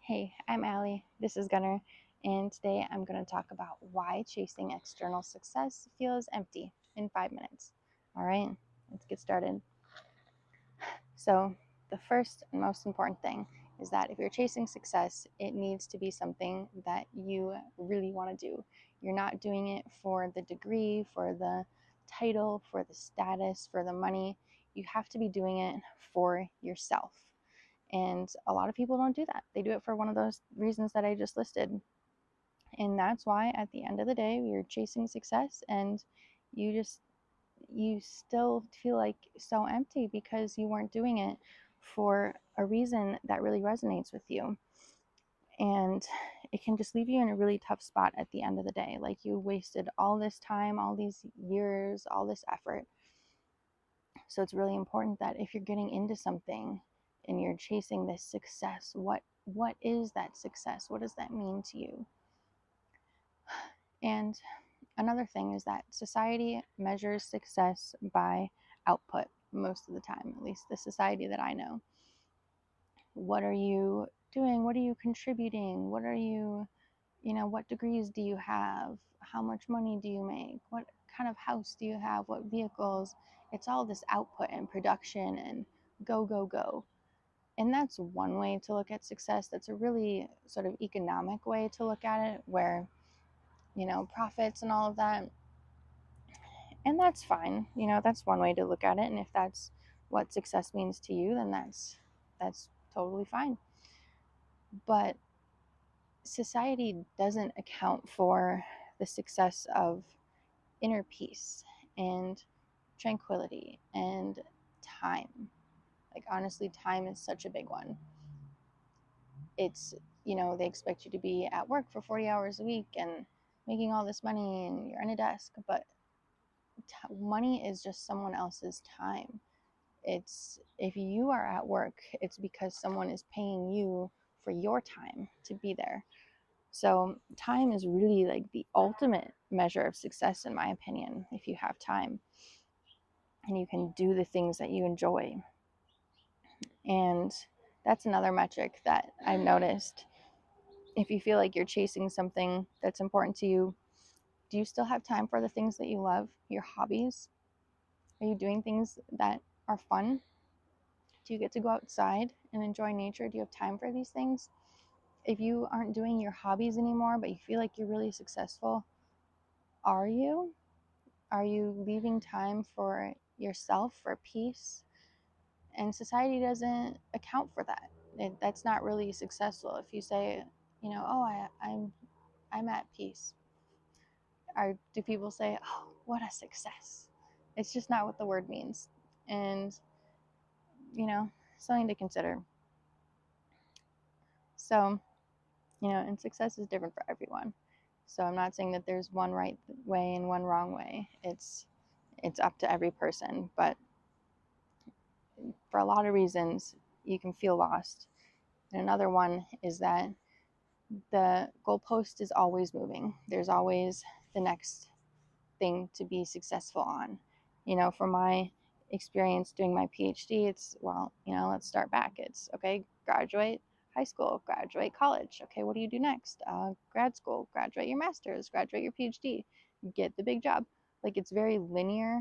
Hey, I'm Allie. This is Gunner, and today I'm going to talk about why chasing external success feels empty in 5 minutes. All right, let's get started. So, the first and most important thing is that if you're chasing success, it needs to be something that you really want to do. You're not doing it for the degree, for the title, for the status, for the money. You have to be doing it for yourself. And a lot of people don't do that. They do it for one of those reasons that I just listed. And that's why at the end of the day, you're chasing success and you still feel like so empty because you weren't doing it for a reason that really resonates with you. And it can just leave you in a really tough spot at the end of the day. Like you wasted all this time, all these years, all this effort. So it's really important that if you're getting into something and you're chasing this success, what is that success? What does that mean to you? And another thing is that society measures success by output most of the time, at least the society that I know. What are you doing? What are you contributing? What degrees do you have? How much money do you make? What kind of house do you have? What vehicles? It's all this output and production and go, go, go. And that's one way to look at success. That's a really sort of economic way to look at it, where, profits and all of that. And that's fine. That's one way to look at it. And if that's what success means to you, then that's totally fine. But society doesn't account for the success of inner peace and tranquility and time. Like, honestly, time is such a big one. It's, they expect you to be at work for 40 hours a week and making all this money and you're on a desk, but money is just someone else's time. It's, if you are at work, it's because someone is paying you for your time to be there. So time is really like the ultimate measure of success, in my opinion, if you have time and you can do the things that you enjoy. And that's another metric that I've noticed. If you feel like you're chasing something that's important to you, do you still have time for the things that you love, your hobbies? Are you doing things that are fun? Do you get to go outside and enjoy nature? Do you have time for these things? If you aren't doing your hobbies anymore, but you feel like you're really successful, are you? Are you leaving time for yourself, for peace? And society doesn't account for that. That's not really successful. If you say, oh, I'm at peace, or do people say, oh, what a success? It's just not what the word means. And, something to consider. So, and success is different for everyone. So I'm not saying that there's one right way and one wrong way. It's up to every person, but for a lot of reasons you can feel lost. And another one is that the goalpost is always moving. There's always the next thing to be successful on. From my experience doing my PhD, it's, well, let's start back. It's, okay, graduate high school, graduate college. Okay, what do you do next? Grad school, graduate your master's, graduate your PhD, get the big job. Like, it's very linear,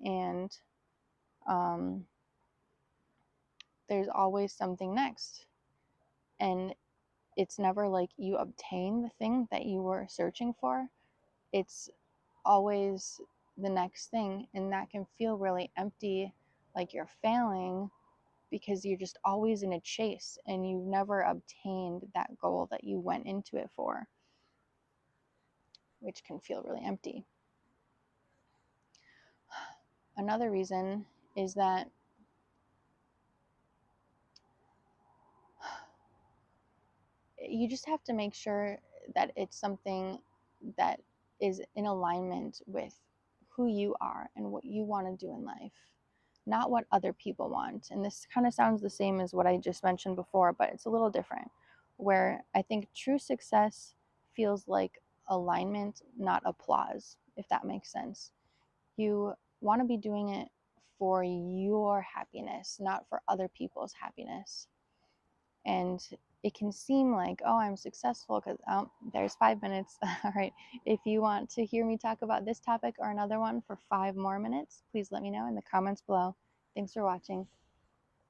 and there's always something next. And it's never like you obtain the thing that you were searching for. It's always the next thing, and that can feel really empty, like you're failing, because you're just always in a chase and you've never obtained that goal that you went into it for, which can feel really empty. Another reason is that you just have to make sure that it's something that is in alignment with who you are and what you want to do in life, not what other people want. And this kind of sounds the same as what I just mentioned before, but it's a little different, where I think true success feels like alignment, not applause, if that makes sense. You want to be doing it for your happiness, not for other people's happiness. And it can seem like, oh, I'm successful because there's 5 minutes. All right. If you want to hear me talk about this topic or another one for 5 more minutes, please let me know in the comments below. Thanks for watching.